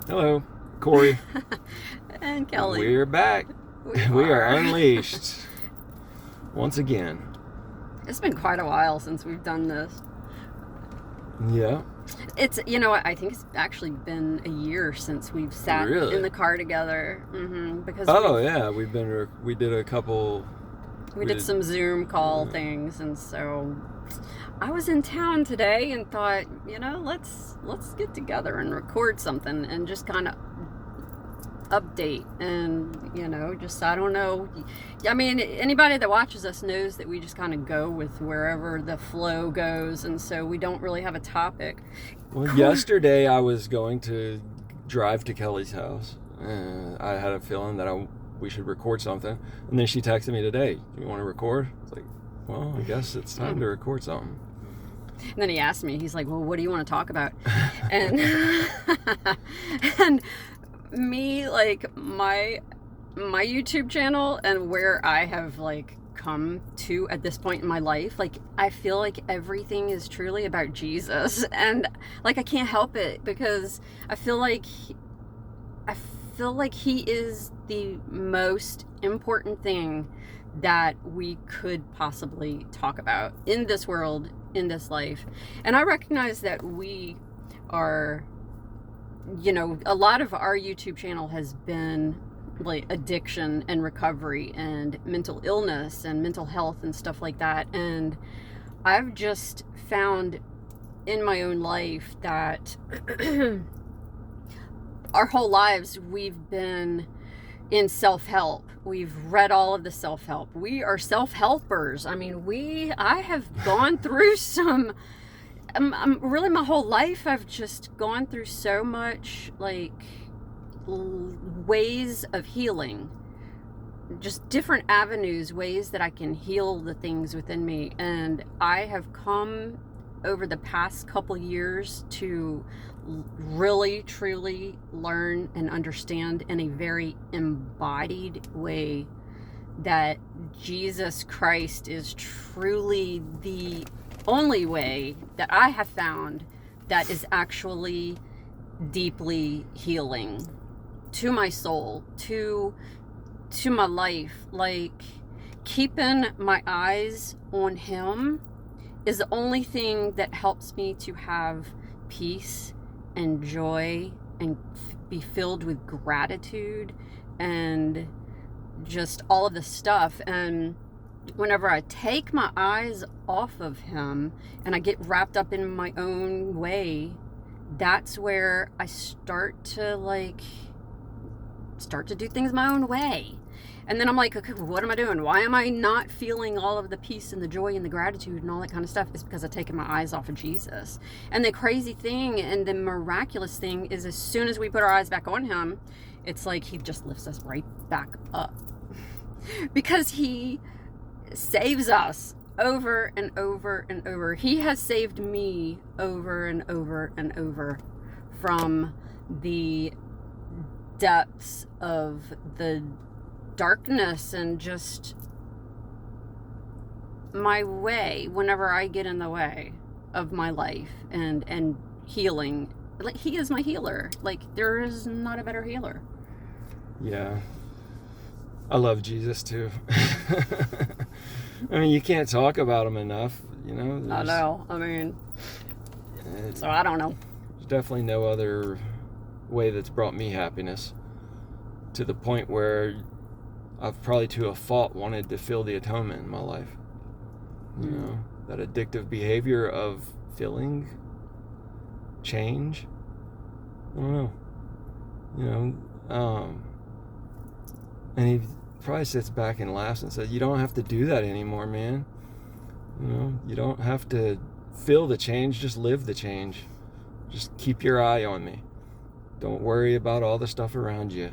Hello, Corey. And Kelly. We're back. We are unleashed. Once again. It's been quite a while since we've done this. Yeah. It's, I think it's actually been a year since we've sat in the car together. Because we did a couple. We did some Zoom call things, and so I was in town today and thought, let's get together and record something and just kind of update and, I don't know. I mean, anybody that watches us knows that we just kind of go with wherever the flow goes, and so we don't really have a topic. Well, yesterday I was going to drive to Kelly's house, and I had a feeling that we should record something, and then she texted me today, "Do you want to record?" It's like, well, I guess it's time to record something. And then he asked me, he's like, "Well, what do you want to talk about?" And and me, like, my YouTube channel and where I have, like, come to at this point in my life, like, I feel like everything is truly about Jesus, and, like, I can't help it because I feel like he is the most important thing that we could possibly talk about in this world, in this life. And I recognize that we are, a lot of our YouTube channel has been like addiction and recovery and mental illness and mental health and stuff like that. And I've just found in my own life that our whole lives we've been in self-help. We've read all of the self-help. We are self-helpers. I mean, I have gone through some, really my whole life I've just gone through so much, like, ways of healing, just different avenues, ways that I can heal the things within me. And I have come over the past couple years to really truly learn and understand in a very embodied way that Jesus Christ is truly the only way that I have found that is actually deeply healing to my soul, to my life. Like, keeping my eyes on him is the only thing that helps me to have peace and joy and be filled with gratitude and just all of the stuff. And whenever I take my eyes off of him and I get wrapped up in my own way, that's where I start to do things my own way. And then I'm like, okay, what am I doing? Why am I not feeling all of the peace and the joy and the gratitude and all that kind of stuff? It's because I've taken my eyes off of Jesus. And the crazy thing and the miraculous thing is, as soon as we put our eyes back on him, it's like he just lifts us right back up. Because he saves us over and over and over. He has saved me over and over and over from the depths of the darkness and just my way, whenever I get in the way of my life and healing. Like, he is my healer. Like, there is not a better healer. Yeah. I love Jesus too. I mean, you can't talk about him enough, I know. I mean, so I don't know. There's definitely no other way that's brought me happiness, to the point where I've probably to a fault wanted to feel the atonement in my life. That addictive behavior of feeling change. I don't know. And he probably sits back and laughs and says, "You don't have to do that anymore, man. You don't have to feel the change, just live the change. Just keep your eye on me. Don't worry about all the stuff around you."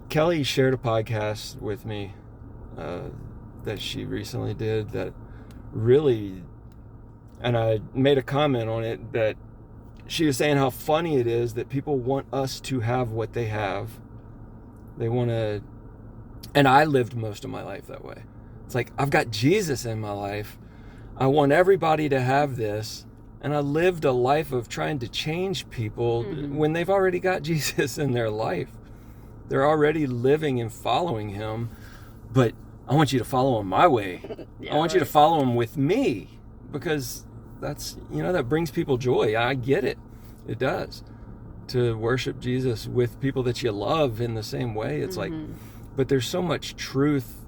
Kelly shared a podcast with me that she recently did that really, and I made a comment on it, that she was saying how funny it is that people want us to have what they have. They want to, and I lived most of my life that way. It's like, I've got Jesus in my life. I want everybody to have this, And I lived a life of trying to change people when they've already got Jesus in their life. They're already living and following him, but I want you to follow him my way. I want you to follow him with me, because that's, that brings people joy. I get it. It does. To worship Jesus with people that you love in the same way. It's like, but there's so much truth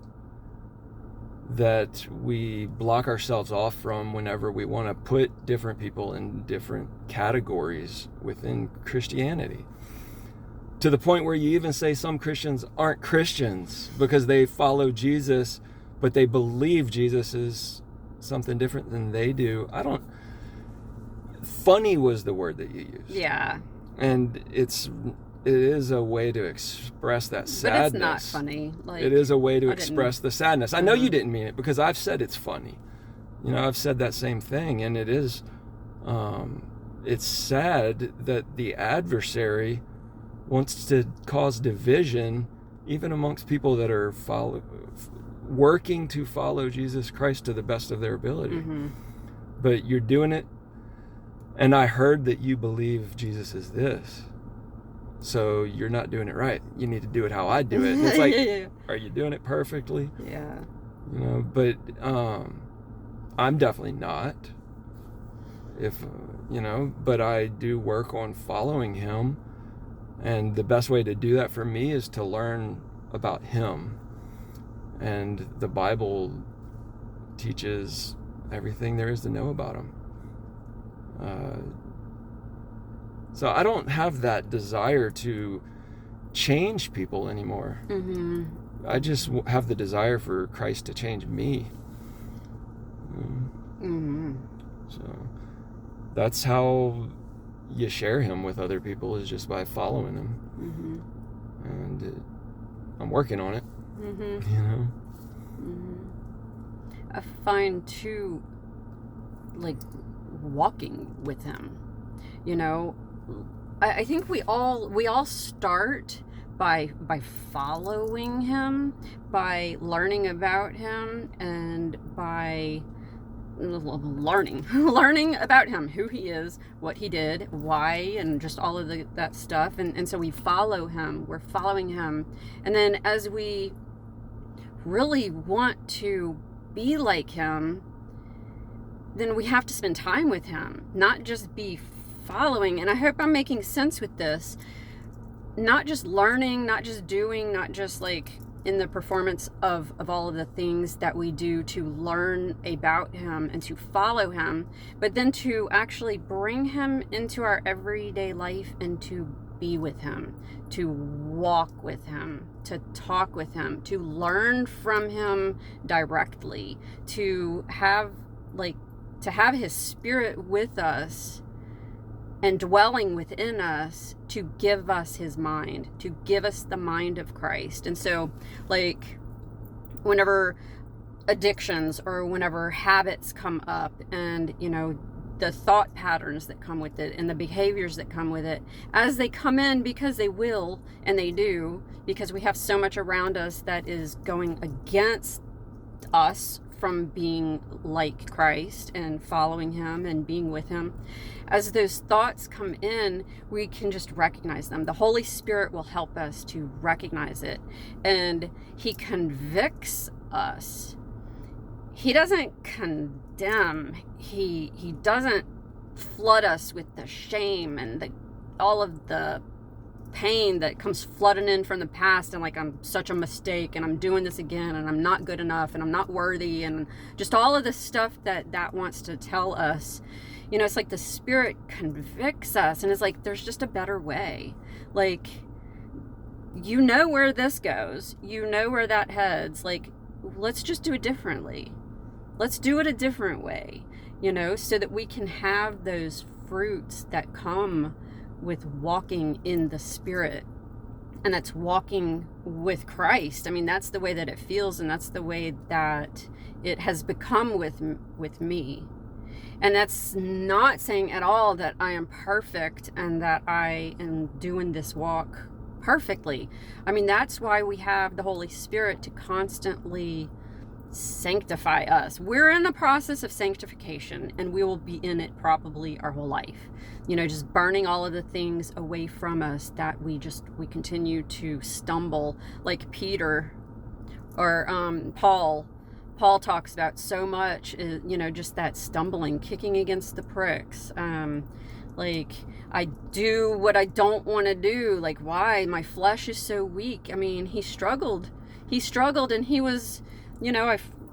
that we block ourselves off from whenever we want to put different people in different categories within Christianity. To the point where you even say some Christians aren't Christians because they follow Jesus, but they believe Jesus is something different than they do. Funny was the word that you used. Yeah. And it is a way to express that sadness. But it's not funny. It is a way to express the sadness. I know you didn't mean it, because I've said it's funny. I've said that same thing, and it is, it's sad that the adversary wants to cause division even amongst people that are working to follow Jesus Christ to the best of their ability. But you're doing it, and I heard that you believe Jesus is this. So you're not doing it right. You need to do it how I do it. And it's like, Are you doing it perfectly? Yeah. But I'm definitely not. But I do work on following him. And the best way to do that for me is to learn about him. And the Bible teaches everything there is to know about him. So I don't have that desire to change people anymore. I just have the desire for Christ to change me. So that's how you share him with other people, is just by following him. And I'm working on it. I find too, like, walking with him, I think we all start by following him, by learning about him, and by learning about him, who he is, what he did, why, and just all of that stuff. And so we follow him, we're following him. And then as we really want to be like him, then we have to spend time with him, not just be following. And I hope I'm making sense with this. Not just learning, not just doing, not just like in the performance of all of the things that we do to learn about him and to follow him, but then to actually bring him into our everyday life and to be with him, to walk with him, to talk with him, to learn from him directly, to have his spirit with us and dwelling within us, to give us his mind, to give us the mind of Christ. And so, like, whenever addictions or whenever habits come up, and the thought patterns that come with it and the behaviors that come with it, as they come in, because they will, and they do, because we have so much around us that is going against us from being like Christ and following him and being with him. As those thoughts come in, we can just recognize them. The Holy Spirit will help us to recognize it, and he convicts us. He doesn't condemn. He doesn't flood us with the shame and all of the pain that comes flooding in from the past, and like, I'm such a mistake, and I'm doing this again, and I'm not good enough, and I'm not worthy, and just all of this stuff that wants to tell us. It's like the Spirit convicts us, and it's like, there's just a better way. Like, where this goes, where that heads. Like, let's just do it differently. Let's do it a different way, so that we can have those fruits that come with walking in the Spirit. And that's walking with Christ. I mean, that's the way that it feels, and that's the way that it has become with me. And that's not saying at all that I am perfect and that I am doing this walk perfectly. I mean, that's why we have the Holy Spirit to constantly sanctify us. We're in a process of sanctification, and we will be in it probably our whole life. Just burning all of the things away from us that we continue to stumble, like Peter or Paul. Paul talks about so much, just that stumbling, kicking against the pricks. Like, I do what I don't want to do. Like, why? My flesh is so weak. I mean, he struggled, and he was,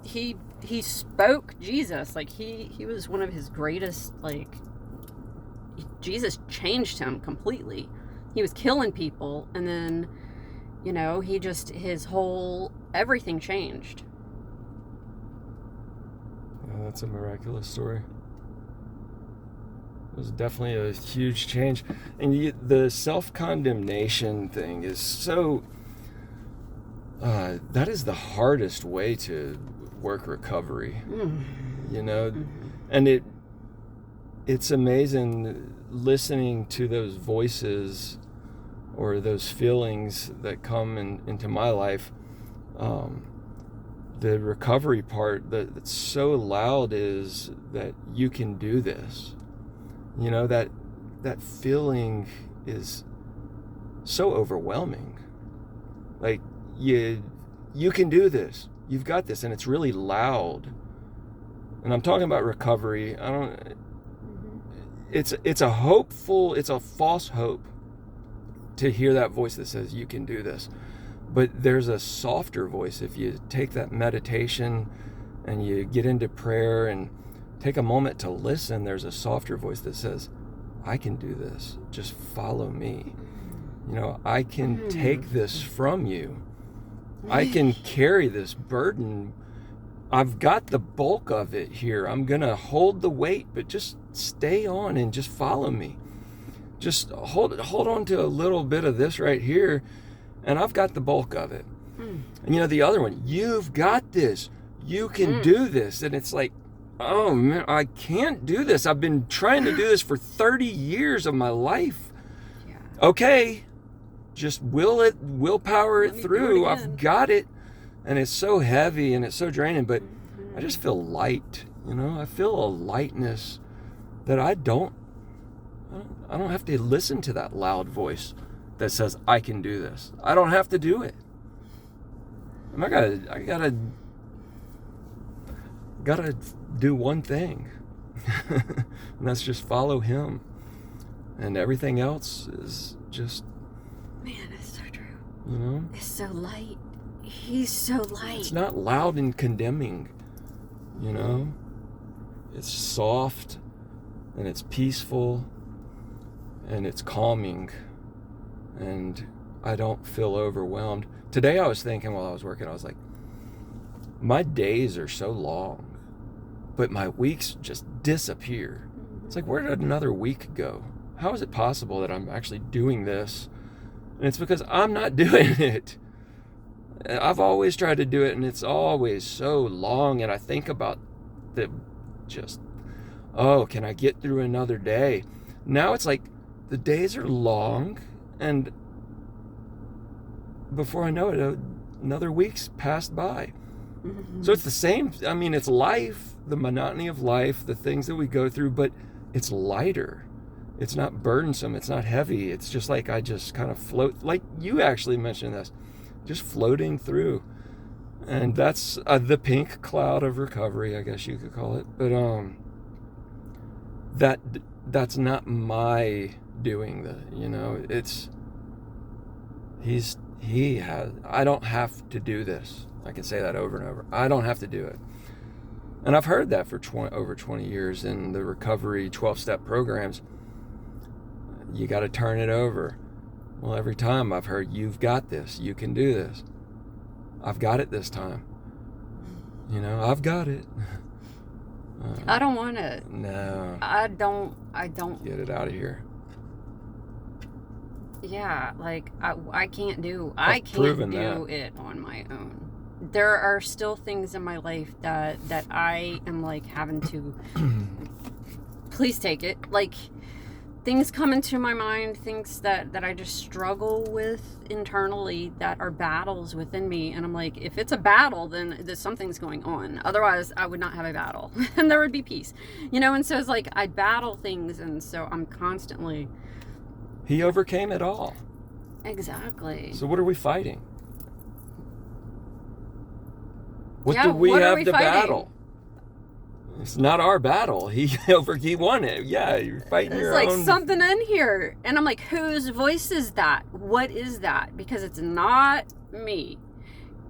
he spoke Jesus. Like, he was one of his greatest, like, Jesus changed him completely. He was killing people, and then, his whole, everything changed. Yeah, that's a miraculous story. It was definitely a huge change. And the self-condemnation thing is so... that is the hardest way to work recovery. And it's amazing listening to those voices or those feelings that come into my life. The recovery part that's so loud is that you can do this. That feeling is so overwhelming. Like, you can do this. You've got this, and it's really loud. And I'm talking about recovery. It's a false hope to hear that voice that says you can do this. But there's a softer voice. If you take that meditation and you get into prayer and take a moment to listen, there's a softer voice that says, I can do this. Just follow me. I can take this from you. I can carry this burden. I've got the bulk of it here. I'm going to hold the weight, but just stay on and just follow me. Just hold on to a little bit of this right here, and I've got the bulk of it. And the other one, you've got this. You can do this. And it's like, oh man, I can't do this. I've been trying to do this for 30 years of my life. Yeah. Okay, just willpower it through. I've got it. And it's so heavy and it's so draining, but I just feel light. I feel a lightness that I don't have to listen to that loud voice that says I can do this. I don't have to do it. I gotta do one thing, and that's just follow him, and everything else is just... Man, it's so true. It's so light. He's so light. It's not loud and condemning. It's soft, and it's peaceful, and it's calming, and I don't feel overwhelmed. Today I was thinking while I was working, I was like, my days are so long, but my weeks just disappear. It's like, where did another week go? How is it possible that I'm actually doing this? And it's because I'm not doing it. I've always tried to do it, and it's always so long, and I think about can I get through another day? Now it's like the days are long, and before I know it, another week's passed by. So it's the same. I mean, it's life, the monotony of life, the things that we go through, but it's lighter. It's not burdensome. It's not heavy. It's just like I just kind of float, like you actually mentioned this, just floating through. And that's the pink cloud of recovery, I guess you could call it. But that's not my doing. I don't have to do this. I can say that over and over. I don't have to do it. And I've heard that for over 20 years in the recovery 12-step programs. You got to turn it over. Well, every time I've heard, you've got this. You can do this. I've got it this time. I've got it. I don't want it. No. I don't. Get it out of here. Yeah, like I can't do it on my own. There are still things in my life that I am like having to please take it. Like things come into my mind, things that I just struggle with internally, that are battles within me. And I'm like, if it's a battle, then there's something's going on. Otherwise, I would not have a battle and there would be peace, And so it's like I battle things. And so I'm constantly. He overcame it all. Exactly. So what are we fighting? What Yeah, do we what are have we to fighting? battle? It's not our battle. He won it. Yeah, you're fighting There's your like own. something in here. And I'm like, whose voice is that? What is that? Because it's not me.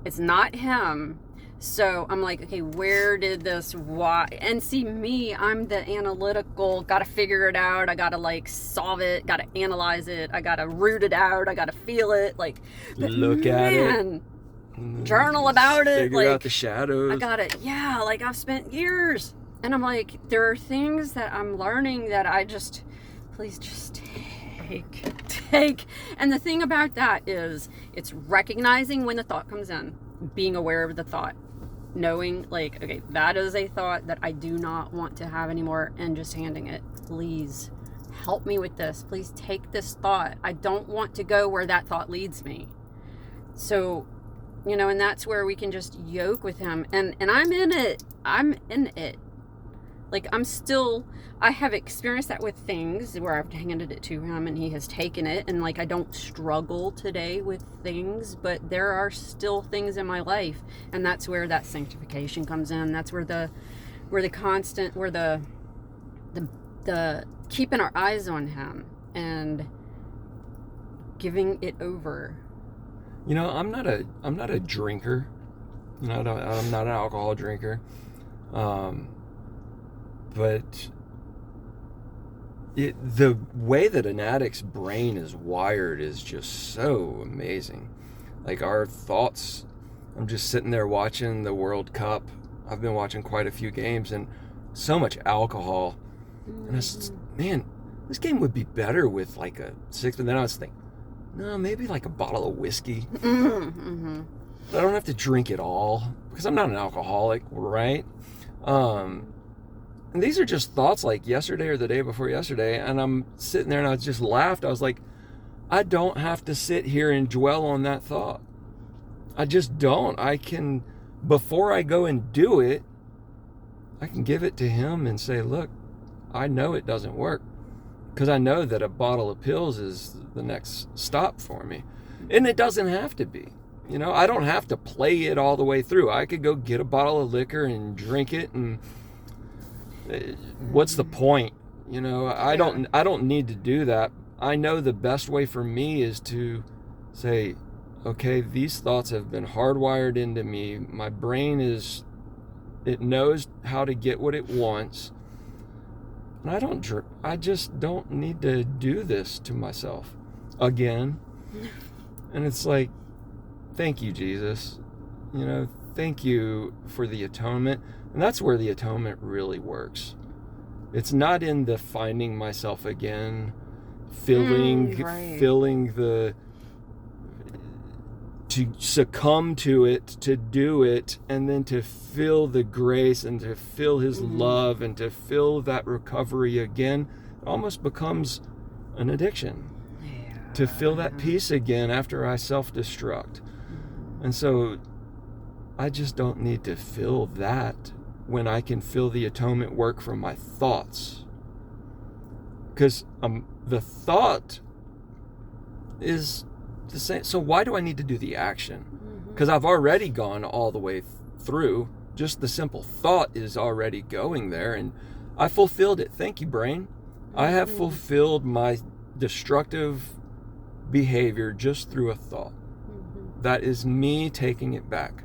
It's not him. So I'm like, okay, where did this, why? And see, me, I'm the analytical, gotta figure it out. I gotta like solve it, gotta analyze it. I gotta root it out. I gotta feel it. Like, Look at it. Journal about it. Figure out the shadows. I got it. Yeah, like I've spent years. And I'm like, there are things that I'm learning that I just, please just take. And the thing about that is, it's recognizing when the thought comes in, being aware of the thought, knowing like, okay, that is a thought that I do not want to have anymore, and just handing it. Please help me with this. Please take this thought. I don't want to go where that thought leads me. So, and that's where we can just yoke with him. And I'm in it. Like, I have experienced that with things where I've handed it to him and he has taken it. And like, I don't struggle today with things, but there are still things in my life. And that's where that sanctification comes in. That's where the keeping our eyes on him and giving it over. I'm not a drinker. I'm not an alcohol drinker. But the way that an addict's brain is wired is just so amazing. Like our thoughts, I'm just sitting there watching the World Cup. I've been watching quite a few games, and so much alcohol. And man, this game would be better with like a six. But then I was thinking, no, maybe like a bottle of whiskey. Mm-hmm. But I don't have to drink it all because I'm not an alcoholic, right? And these are just thoughts like yesterday or the day before yesterday, and I'm sitting there and I just laughed. I was like, I don't have to sit here and dwell on that thought. I just don't. I can, before I go and do it, I can give it to him and say, look, I know it doesn't work because I know that a bottle of pills is the next stop for me. And it doesn't have to be. I don't have to play it all the way through. I could go get a bottle of liquor and drink it, and what's the point? I don't need to do that. I know the best way for me is to say, okay, these thoughts have been hardwired into me. My brain it knows how to get what it wants. And I just don't need to do this to myself again. And it's like, thank you, Jesus. Thank you for the atonement. And that's where the atonement really works. It's not in the finding myself again, filling to succumb to it, to do it, and then to feel the grace and to feel his love and to feel that recovery again. It almost becomes an addiction. To feel that peace again after I self-destruct. And so I just don't need to feel that when I can feel the atonement work from my thoughts. Because the thought is the same. So why do I need to do the action? Because I've already gone all the way through. Just the simple thought is already going there, and I fulfilled it. Thank you, brain. I have fulfilled my destructive behavior just through a thought. That is me taking it back.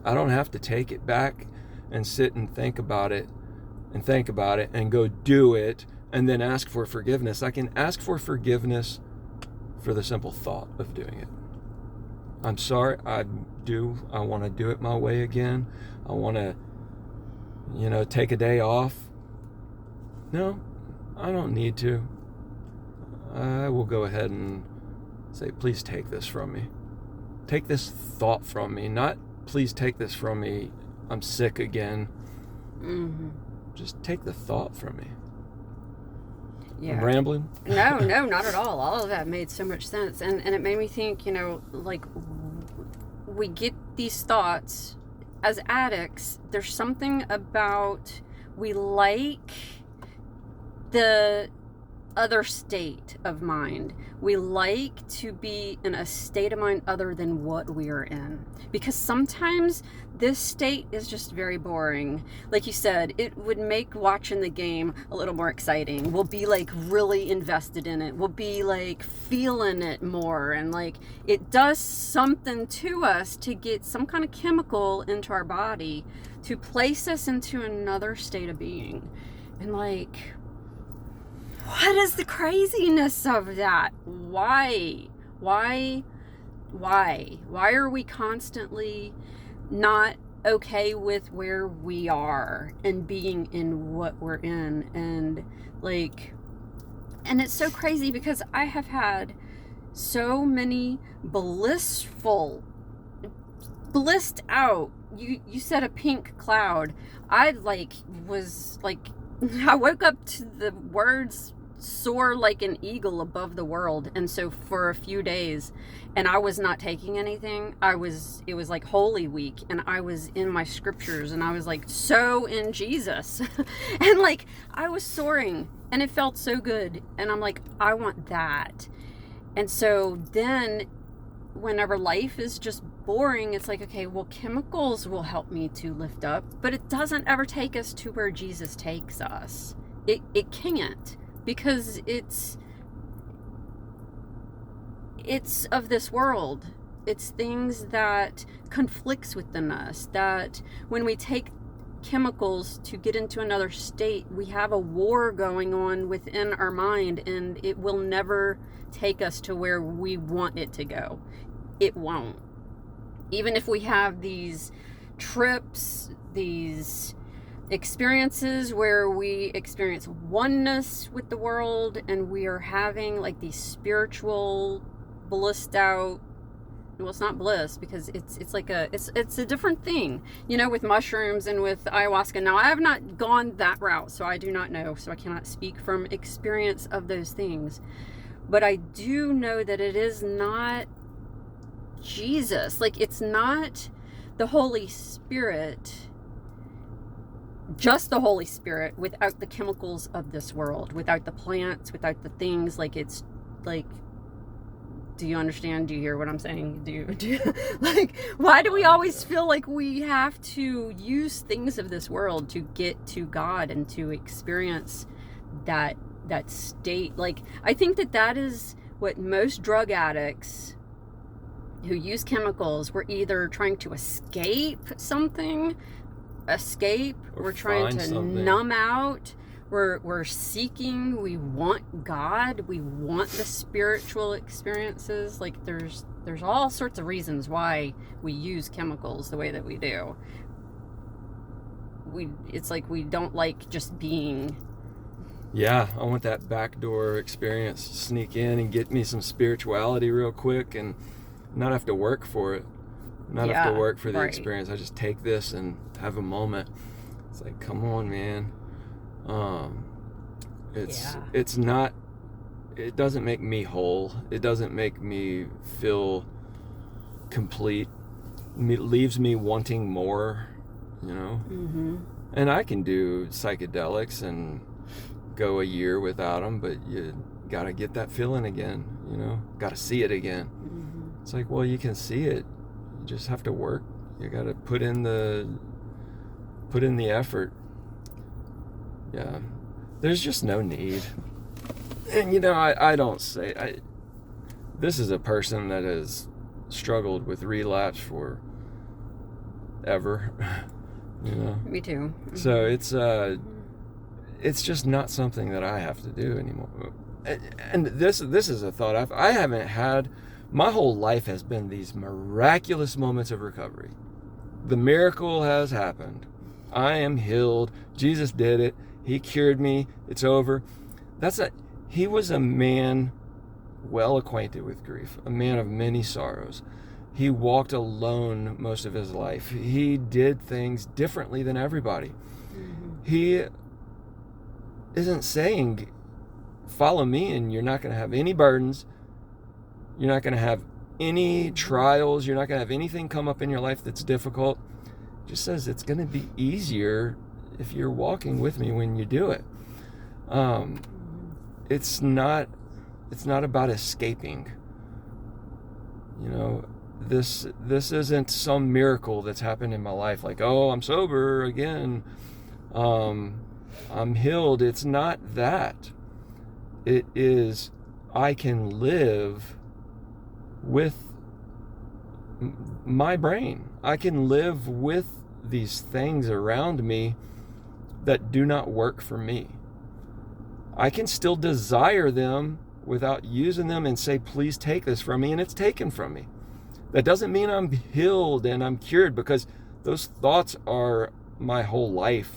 I don't have to take it back and sit and think about it and go do it and then ask for forgiveness. I can ask for forgiveness for the simple thought of doing it. I'm sorry, I want to do it my way again. I want to, take a day off. No, I don't need to. I will go ahead and say, please take this from me. Take this thought from me. Not, please take this from me. I'm sick again. Just take the thought from me. Yeah. I'm rambling? No, not at all. All of that made so much sense. And it made me think, like, we get these thoughts as addicts. There's something about, we like the other state of mind. We like to be in a state of mind other than what we are in, because sometimes this state is just very boring. Like you said, it would make watching the game a little more exciting. We'll be like really invested in it. We'll be like feeling it more, and like it does something to us to get some kind of chemical into our body to place us into another state of being. And like, what is the craziness of that? Why are we constantly not okay with where we are and being in what we're in? And like, and it's so crazy because I have had so many blissed out, you said a pink cloud. I was like, I woke up to the words soar like an eagle above the world. And so for a few days, and I was not taking anything, it was like Holy Week, and I was in my scriptures, and I was like so in Jesus. And like I was soaring, and it felt so good, and I'm like, I want that. And so then whenever life is just boring, it's like, okay, well, chemicals will help me to lift up, but it doesn't ever take us to where Jesus takes us. It can't, because it's of this world. It's things that conflicts within us, that when we take chemicals to get into another state, we have a war going on within our mind, and it will never take us to where we want it to go. It won't. Even if we have these trips, these experiences where we experience oneness with the world, and we are having like these spiritual blissed out, well, it's not bliss, because it's like it's a different thing, with mushrooms and with ayahuasca. Now, I have not gone that route, so I do not know, so I cannot speak from experience of those things, but I do know that it is not Jesus. Like, it's not the Holy Spirit, just the Holy Spirit, without the chemicals of this world, without the plants, without the things. Like, it's like, do you understand? Do you hear what I'm saying? Do you like, why do we always feel like we have to use things of this world to get to God and to experience that state? Like, I think that is what most drug addicts who use chemicals, we're either trying to escape something, we're trying to numb out, we're seeking, we want God, we want the spiritual experiences. Like, there's all sorts of reasons why we use chemicals the way that we do. It's like we don't like just being. Yeah, I want that backdoor experience, sneak in and get me some spirituality real quick and not have to work for it, have to work for the experience. I just take this and have a moment. It's like, come on, man. It's not, it doesn't make me whole. It doesn't make me feel complete. It leaves me wanting more, Mm-hmm. And I can do psychedelics and go a year without them, but you gotta get that feeling again, gotta see it again. Mm-hmm. It's like, well, you can see it, you just have to work. You gotta put in the effort. Yeah, there's just no need. And I don't say, this is a person that has struggled with relapse for ever. Me too. Mm-hmm. So it's just not something that I have to do anymore. And this is a thought I haven't had. My whole life has been these miraculous moments of recovery. The miracle has happened. I am healed. Jesus did it. He cured me. It's over. He was a man well acquainted with grief, a man of many sorrows. He walked alone most of his life. He did things differently than everybody. Mm-hmm. He isn't saying follow me and you're not going to have any burdens. You're not going to have any trials. You're not going to have anything come up in your life that's difficult. It just says it's going to be easier if you're walking with me when you do it. It's not about escaping. You know, this isn't some miracle that's happened in my life, like, oh, I'm sober again, I'm healed. It's not that. It is, I can live with my brain. I can live with these things around me that do not work for me. I can still desire them without using them and say, please take this from me, and it's taken from me. That doesn't mean I'm healed and I'm cured, because those thoughts are my whole life,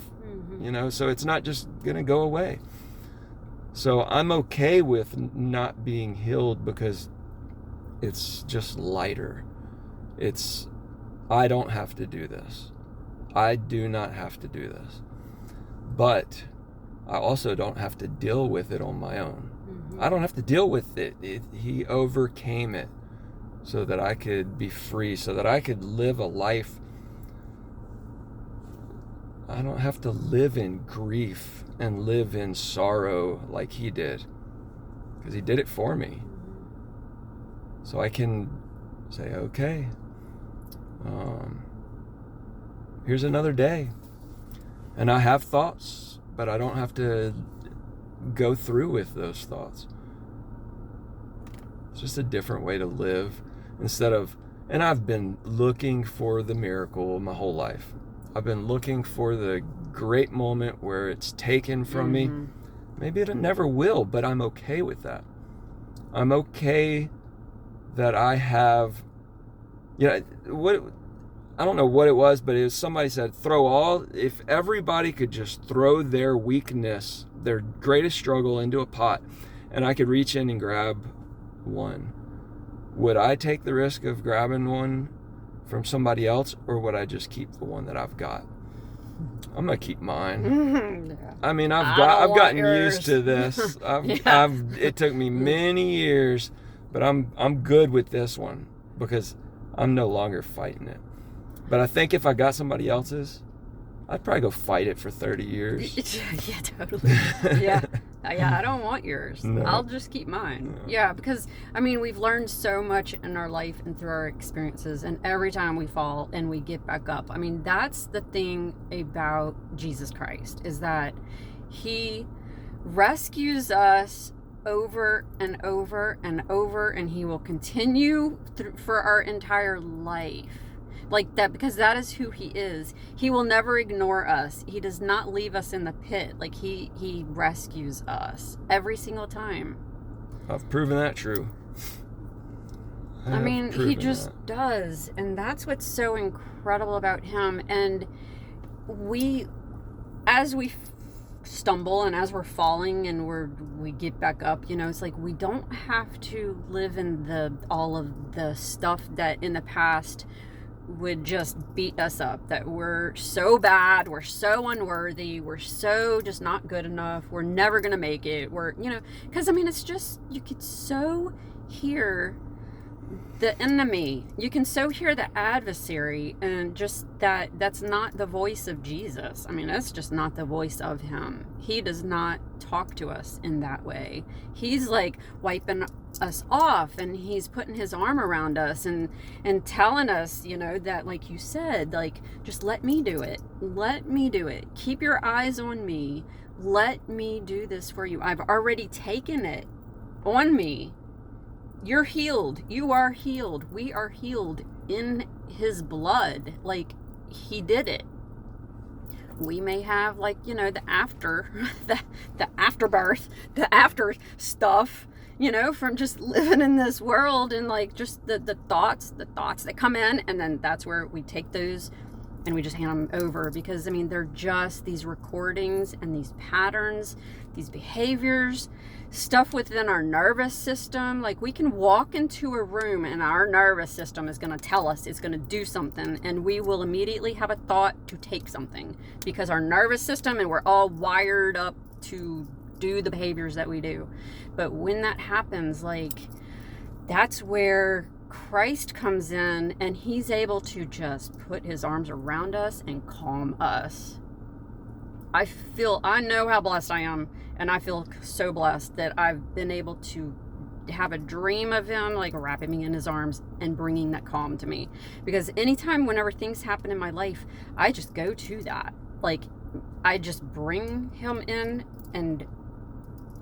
you know, so it's not just going to go away. So I'm okay with not being healed because it's just lighter. I don't have to do this. I do not have to do this. But I also don't have to deal with it on my own. I don't have to deal with it. He overcame it so that I could be free, so that I could live a life. I don't have to live in grief and live in sorrow like he did, because he did it for me. So I can say, okay, here's another day. And I have thoughts, but I don't have to go through with those thoughts. It's just a different way to live and I've been looking for the miracle my whole life. I've been looking for the great moment where it's taken from me. Maybe it never will, but I'm okay with that. I'm okay that I have, I don't know what it was, but it was somebody said, if everybody could just throw their weakness, their greatest struggle into a pot, and I could reach in and grab one, would I take the risk of grabbing one from somebody else, or would I just keep the one that I've got? I'm gonna keep mine. I mean, I've gotten used to this. It took me many years, but I'm good with this one because I'm no longer fighting it. But I think if I got somebody else's, I'd probably go fight it for 30 years. Yeah, totally. Yeah, I don't want yours. No. I'll just keep mine. No. Yeah, because, I mean, we've learned so much in our life and through our experiences, and every time we fall and we get back up. I mean, that's the thing about Jesus Christ, is that he rescues us over and over and over, and he will continue for our entire life. Like that, because that is who he is. He will never ignore us. He does not leave us in the pit. Like he rescues us every single time. I've proven that true. I mean, he just does. And that's what's so incredible about him. And as we stumble and as we're falling and we get back up, it's like we don't have to live in all of the stuff that in the past would just beat us up, that we're so bad, we're so unworthy, we're so just not good enough, we're never gonna make it, because I mean, it's just, you could so hear the enemy, you can so hear the adversary, and just that's not the voice of Jesus. I mean, that's just not the voice of him. He does not talk to us in that way. He's like wiping us off, and he's putting his arm around us and telling us, that, like you said, like, just let me do it. Keep your eyes on me. Let me do this for you. I've already taken it on me. You're healed. You are healed. We are healed in his blood. Like, he did it. We may have, like, the afterbirth, the after stuff, from just living in this world, and like just the thoughts that come in, and then that's where we take those and we just hand them over, because I mean, they're just these recordings and these patterns, these behaviors, stuff within our nervous system. Like, we can walk into a room and our nervous system is going to tell us it's going to do something, and we will immediately have a thought to take something, because our nervous system, and we're all wired up to do the behaviors that we do. But when that happens, like, that's where Christ comes in, and he's able to just put his arms around us and calm us. I know how blessed I am, and I feel so blessed that I've been able to have a dream of him, like wrapping me in his arms and bringing that calm to me. Because anytime, whenever things happen in my life, I just go to that. Like, I just bring him in, and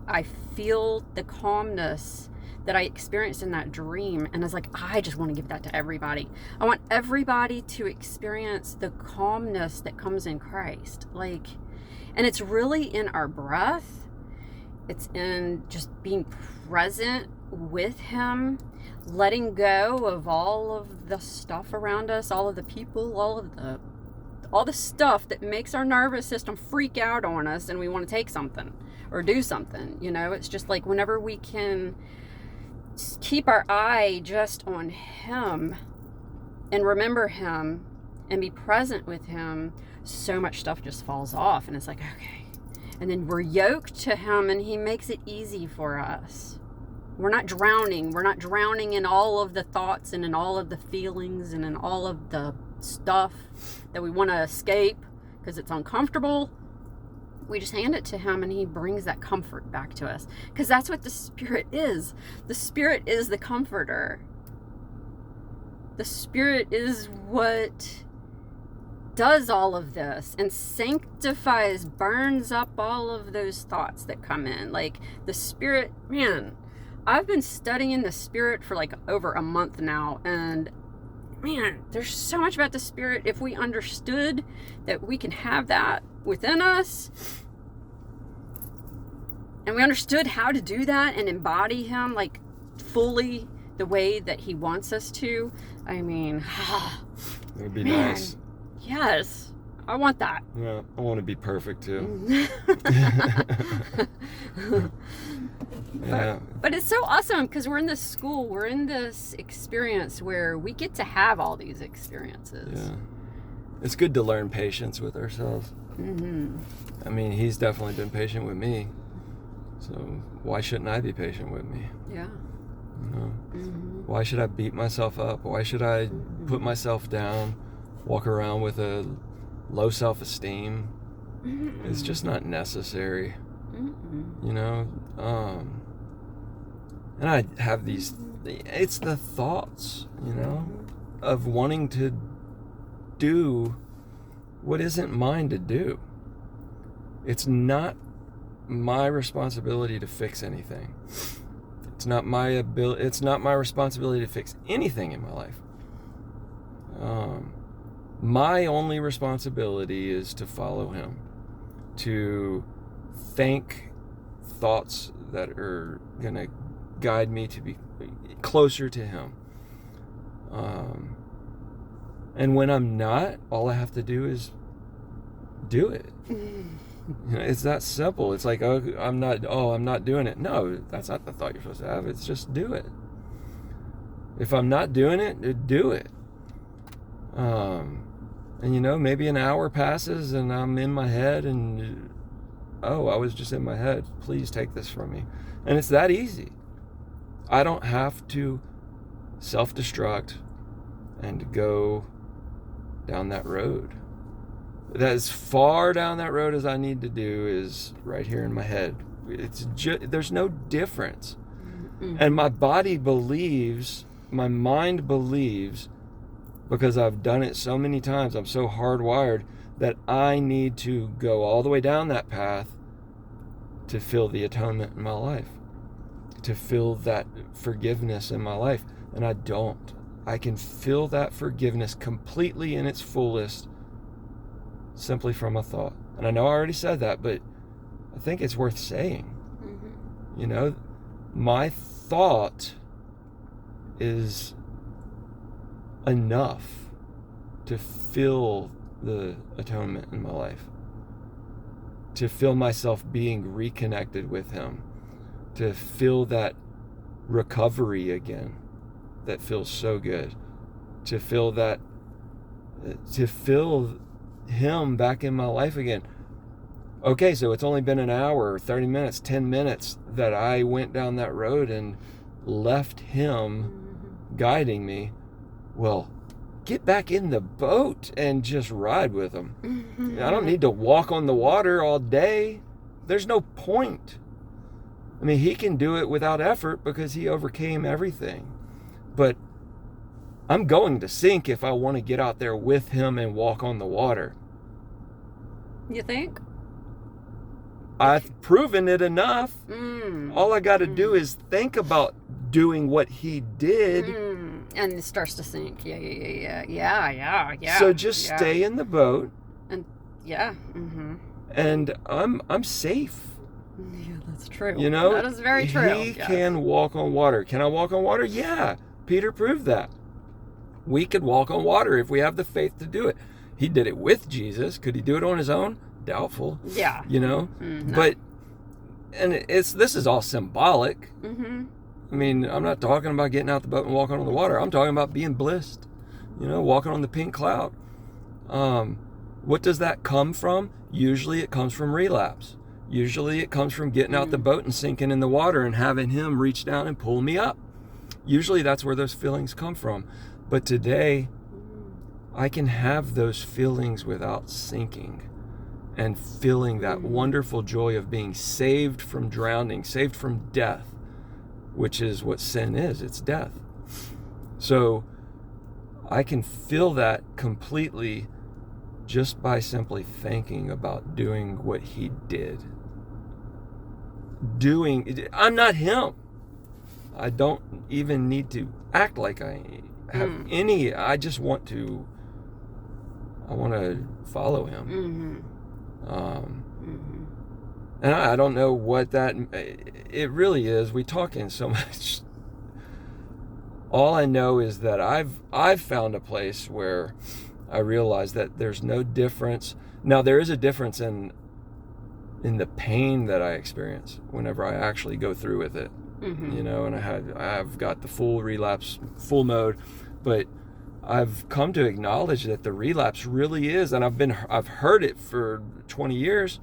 I feel the calmness that I experienced in that dream. And I was like, I just want to give that to everybody. I want everybody to experience the calmness that comes in Christ. Like, and it's really in our breath. It's in just being present with him, letting go of all of the stuff around us, all of the people, all the stuff that makes our nervous system freak out on us, and we want to take something or do something. You know, it's just like whenever we can keep our eye just on him and remember him and be present with him, so much stuff just falls off, and it's like, okay. And then we're yoked to him, and he makes it easy for us. We're not drowning. We're not drowning in all of the thoughts and in all of the feelings and in all of the stuff that we want to escape because it's uncomfortable. We just hand it to him, and he brings that comfort back to us, because that's what the Spirit is. The Spirit is the comforter. The Spirit is what does all of this and sanctifies, burns up all of those thoughts that come in. Like, the Spirit, man, I've been studying the Spirit for like over a month now, and man, there's so much about the Spirit. If we understood that we can have that within us, and we understood how to do that and embody him like fully the way that he wants us to, I mean, it would be man, nice. Yes, I want that. Yeah, I want to be perfect too. Yeah. But it's so awesome because we're in this school, we're in this experience where we get to have all these experiences. Yeah. It's good to learn patience with ourselves. Mm-hmm. I mean, he's definitely been patient with me. So why shouldn't I be patient with me? Yeah. You know? Mm-hmm. Why should I beat myself up? Why should I put myself down, walk around with a low self-esteem? Mm-hmm. It's just not necessary. Mm-hmm. You know? And I have these, it's the thoughts, you know, of wanting to do what isn't mine to do. It's not my responsibility to fix anything. It's not my responsibility to fix anything in my life. My only responsibility is to follow him, to think thoughts that are going to guide me to be closer to him. And when I'm not, all I have to do is do it. You know, it's that simple. It's like, I'm not doing it. No, that's not the thought you're supposed to have. It's just do it. If I'm not doing it, do it. And you know, maybe an hour passes and I'm in my head and, I was just in my head. Please take this from me. And it's that easy. I don't have to self-destruct and go down that road. As far down that road as I need to do is right here in my head. There's no difference. Mm-hmm. And my body believes, my mind believes, because I've done it so many times, I'm so hardwired, that I need to go all the way down that path to feel the atonement in my life, to feel that forgiveness in my life. And I don't. I can feel that forgiveness completely in its fullest simply from a thought. And I know I already said that, but I think it's worth saying. Mm-hmm. You know, my thought is enough to feel the atonement in my life, to feel myself being reconnected with him, to feel that recovery again that feels so good, to feel him back in my life again. okay, so it's only been an hour, 30 minutes, 10 minutes that I went down that road and left him guiding me. Well, get back in the boat and just ride with him. I don't need to walk on the water all day. There's no point. I mean, he can do it without effort because he overcame everything. But I'm going to sink if I want to get out there with him and walk on the water. You think? I've proven it enough. All I got to do is think about doing what he did. And it starts to sink. Yeah. So just stay in the boat. And And I'm safe. Yeah, that's true. You know, that is very true. He can walk on water. Can I walk on water? Yeah. Peter proved that. We could walk on water if we have the faith to do it. He did it with Jesus. Could he do it on his own? Doubtful. Yeah. You know? No. But, and this is all symbolic. I mean, I'm not talking about getting out the boat and walking on the water. I'm talking about being blissed. You know, walking on the pink cloud. What does that come from? Usually it comes from relapse. Usually it comes from getting out the boat and sinking in the water and having him reach down and pull me up. Usually that's where those feelings come from. But today, I can have those feelings without sinking and feeling that wonderful joy of being saved from drowning, saved from death, which is what sin is. It's death. So I can feel that completely just by simply thinking about doing what he did. I'm not him. I don't even need to act like I have I just want to follow him. And I don't know what it really is. We talk in so much. All I know is that I've found a place where I realize that there's no difference. Now there is a difference in the pain that I experience whenever I actually go through with it. You know, and I've got the full relapse, full mode, but I've come to acknowledge that the relapse really is, and I've heard it for 20 years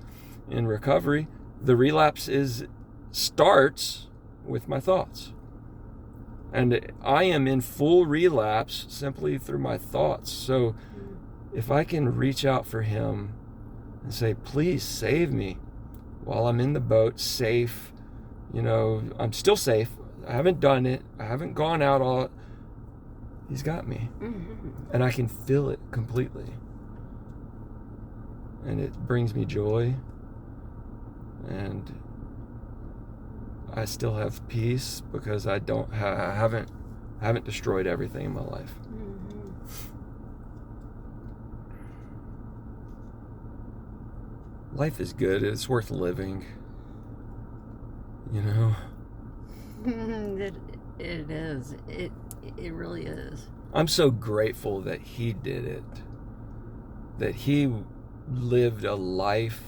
in recovery. The relapse starts with my thoughts. And I am in full relapse simply through my thoughts. So if I can reach out for him and say, please save me while I'm in the boat, safe, you know, I'm still safe. I haven't done it. I haven't gone out all. He's got me. And I can feel it completely. And it brings me joy. And I still have peace because I haven't destroyed everything in my life. Life is good. It's worth living. You know? It is. It really is. I'm so grateful that he did it. That he lived a life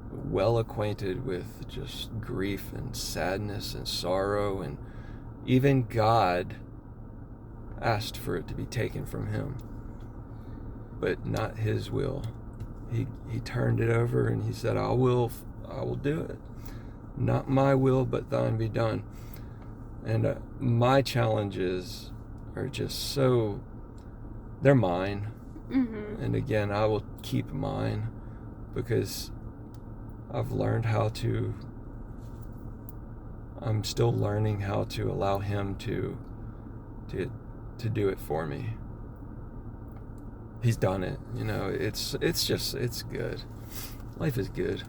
well acquainted with just grief and sadness and sorrow, and even God asked for it to be taken from him, but not his will. He turned it over and he said, I will do it. Not my will, but thine be done. And my challenges are just so, they're mine. And again, I will keep mine because I've learned I'm still learning how to allow him to do it for me. He's done it, you know. It's good. Life is good.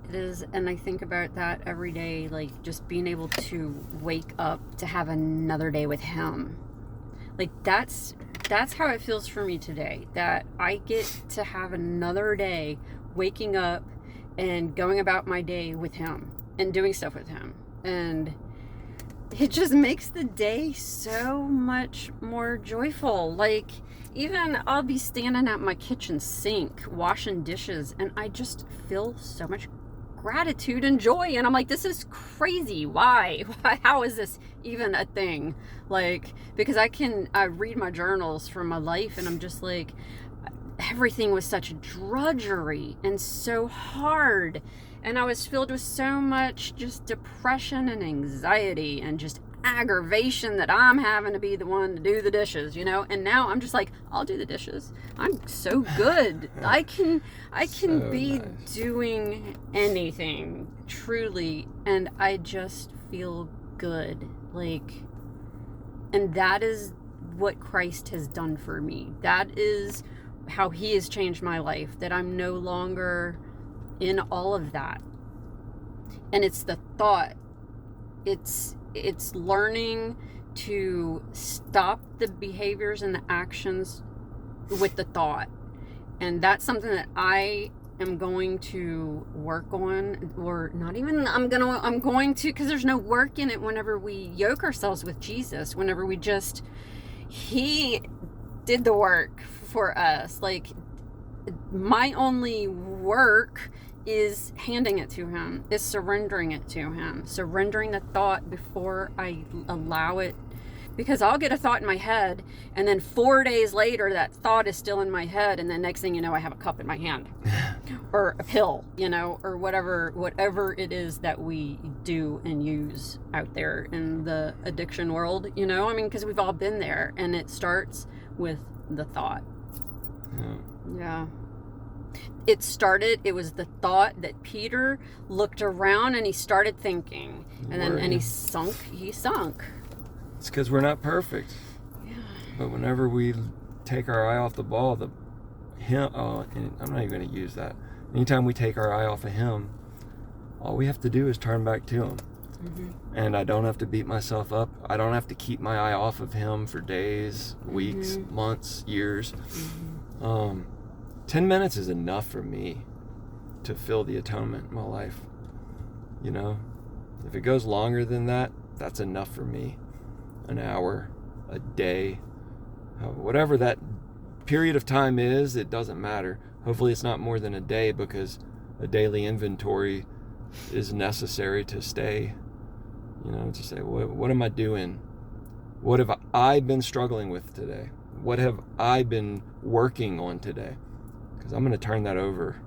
It is, and I think about that every day, like just being able to wake up to have another day with him. Like that's how it feels for me today, that I get to have another day waking up and going about my day with him and doing stuff with him. And it just makes the day so much more joyful. Like, even I'll be standing at my kitchen sink washing dishes and I just feel so much gratitude and joy, and I'm like, this is crazy. Why? How is this even a thing? Like, because I read my journals from my life and I'm just like, everything was such drudgery and so hard. And I was filled with so much just depression and anxiety and just aggravation that I'm having to be the one to do the dishes, you know. And now I'm just like, I'll do the dishes. I'm so good. I can So be nice. doing anything, truly, and I just feel good. Like, and that is what Christ has done for me. That is how he has changed my life, that I'm no longer in all of that. And it's the thought. It's learning to stop the behaviors and the actions with the thought. And that's something that I am going to work on, or not even I'm going to, because there's no work in it whenever we yoke ourselves with Jesus, whenever we just, he did the work for us. Like, my only work is handing it to him, is surrendering it to him, surrendering the thought before I allow it. Because I'll get a thought in my head, and then 4 days later that thought is still in my head, and then next thing you know, I have a cup in my hand or a pill, you know, or whatever it is that we do and use out there in the addiction world, you know. I mean, because we've all been there, and it starts with the thought. Yeah. It was the thought that Peter looked around and he started thinking, and he sunk. It's because we're not perfect. Yeah. But whenever we take our eye off the ball, and I'm not even going to use that. Anytime we take our eye off of him, all we have to do is turn back to him. Mm-hmm. And I don't have to beat myself up. I don't have to keep my eye off of him for days, weeks, months, years. 10 minutes is enough for me to feel the atonement in my life. You know, if it goes longer than that, that's enough for me. An hour, a day, whatever that period of time is, it doesn't matter. Hopefully it's not more than a day, because a daily inventory is necessary to stay, you know, to say, what am I doing? What have I been struggling with today? What have I been working on today? Because I'm going to turn that over.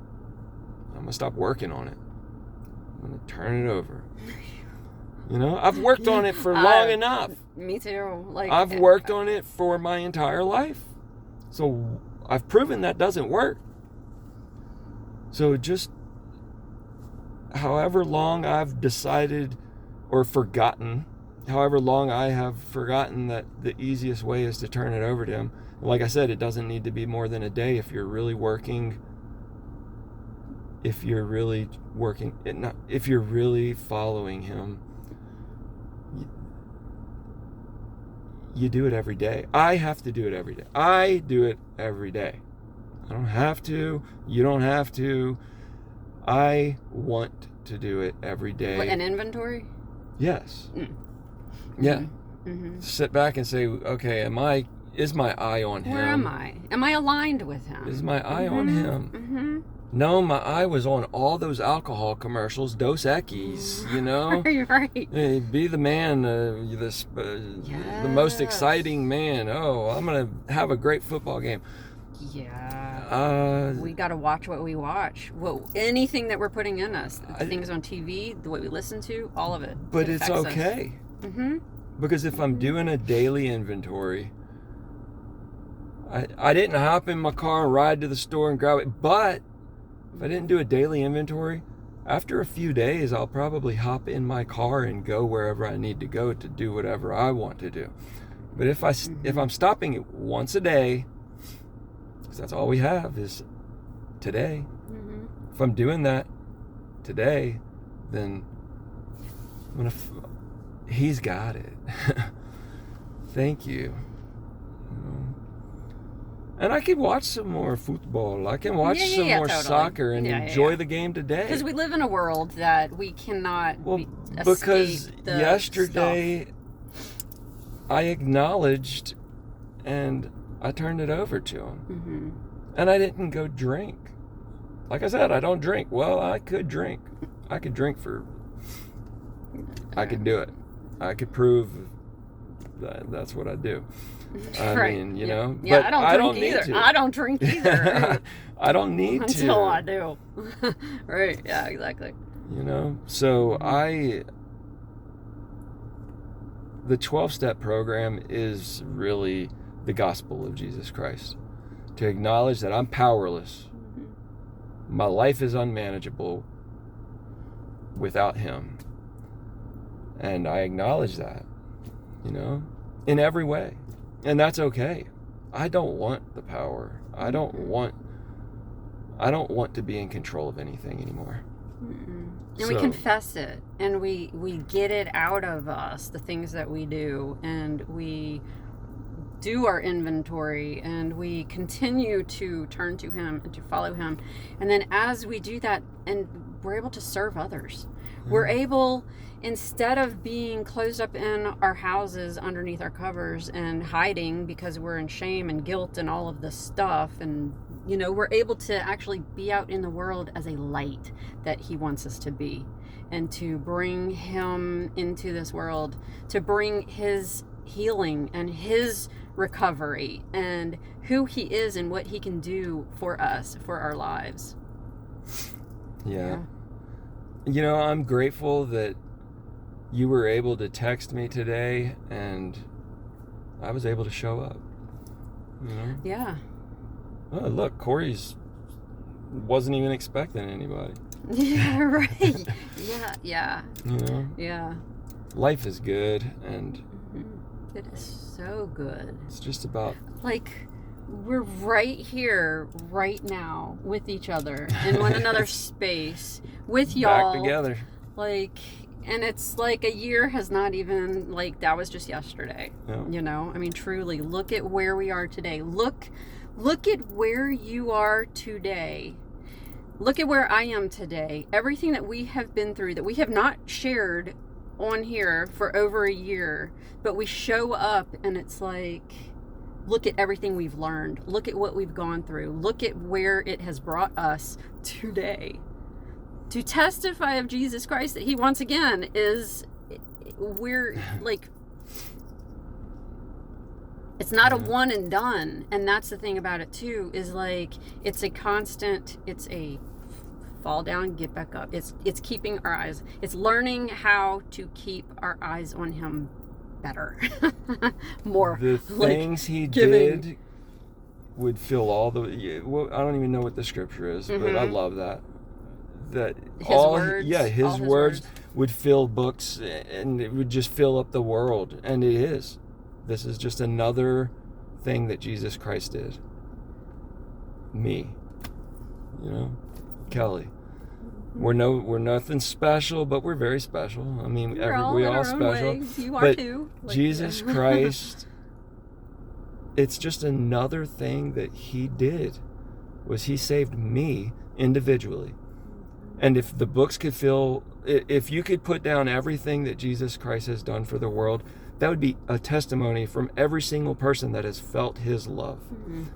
I'm going to stop working on it. I'm going to turn it over. You know, I've worked on it for long enough. Me too. Like, I've worked on it for my entire life. So I've proven that doesn't work. So just however long I've decided or forgotten, however long I have forgotten that the easiest way is to turn it over to him. Like I said, it doesn't need to be more than a day if you're really working. If you're really following him, you do it every day. I have to do it every day. I do it every day. I don't have to. You don't have to. I want to do it every day. What, an inventory? Yes. Mm. Yeah. Mm-hmm. Sit back and say, okay, is my eye on him? Where am I? Am I aligned with him? Is my eye on him? Mm-hmm. No, my eye was on all those alcohol commercials, Dos Equis, you know? You're right. Hey, be the man, the most exciting man. Oh, I'm going to have a great football game. Yeah. We got to watch what we watch. Anything that we're putting in us. Things on TV, the way we listen to, all of it. But it's okay. Mm-hmm. Because if I'm doing a daily inventory, I didn't hop in my car and ride to the store and grab it. But if I didn't do a daily inventory, after a few days, I'll probably hop in my car and go wherever I need to go to do whatever I want to do. But if I'm stopping it once a day, because that's all we have is today. Mm-hmm. If I'm doing that today, then he's got it. Thank you. And I can watch some more football. I can watch some more totally. soccer and enjoy the game today. Because we live in a world that we cannot because escape the yesterday stuff. I acknowledged and I turned it over to him. Mm-hmm. And I didn't go drink. Like I said, I don't drink. Well, I could drink. I could drink I could do it. I could prove that's what I do. I Right. mean, you Yeah. know. Yeah, But I don't drink need either. to. I don't drink either. I don't need Until to. I do. Right. Yeah, exactly. You know? So the 12-step program is really the gospel of Jesus Christ. To acknowledge that I'm powerless. My life is unmanageable without him. And I acknowledge that, you know, in every way. And that's okay. I don't want the power. I don't want to be in control of anything anymore. And we confess it, and we get it out of us, the things that we do, and we do our inventory, and we continue to turn to him and to follow him. And then as we do that, and we're able to serve others, we're able, instead of being closed up in our houses underneath our covers and hiding because we're in shame and guilt and all of this stuff, and you know, we're able to actually be out in the world as a light that he wants us to be, and to bring him into this world, to bring his healing and his recovery and who he is and what he can do for us, for our lives. Yeah. You know, I'm grateful that you were able to text me today and I was able to show up. You know? Yeah. Oh, look, Corey's wasn't even expecting anybody. Yeah, right. Yeah. You know? Yeah. Life is good, and it is so good. It's just about, like, we're right here, right now, with each other, in one another's space, with y'all. Back together. Like, and it's like a year has not even, like, that was just yesterday. Yeah. You know? I mean, truly, look at where we are today. Look at where you are today. Look at where I am today. Everything that we have been through, that we have not shared on here for over a year, but we show up and it's like, look at everything we've learned. Look at what we've gone through. Look at where it has brought us today. To testify of Jesus Christ, that he once again is, we're like, it's not a one and done. And that's the thing about it too, is like, it's a constant, it's a fall down, get back up. It's keeping our eyes, it's learning how to keep our eyes on him better. More. The things he did would fill all the, I don't even know what the scripture is, but I love that. That his all words, his words would fill books, and it would just fill up the world. And it is. This is just another thing that Jesus Christ did. Me. You know? Kelly. We're nothing special, but we're very special. I mean, we all special. You are but too. Like, Jesus Christ, it's just another thing that he did, was he saved me individually. And if the books could fill, if you could put down everything that Jesus Christ has done for the world, that would be a testimony from every single person that has felt his love,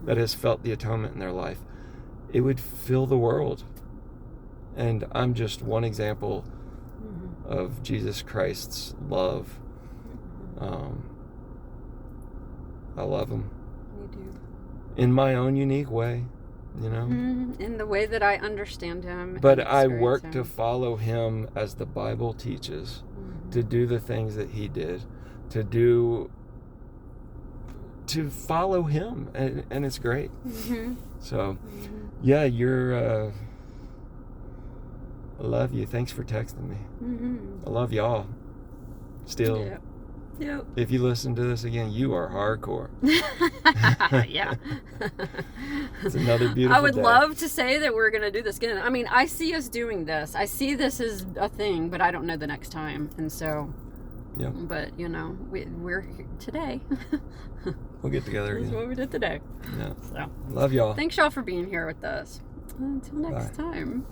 that has felt the atonement in their life. It would fill the world. And I'm just one example of Jesus Christ's love. I love him. Me too. In my own unique way, you know? In the way that I understand him. But I work to follow him as the Bible teaches, to do the things that he did, to follow him, and it's great. So, yeah, you're, I love you. Thanks for texting me. I love y'all. Still. Yep. If you listen to this again, you are hardcore. Yeah. It's another beautiful I would day. love to say that we're going to do this again. I mean, I see us doing this. I see this as a thing, but I don't know the next time. And so, but, you know, we're here today. We'll get together again. That's what we did today. Yeah. So, Love y'all. thanks y'all for being here with us. Until next time.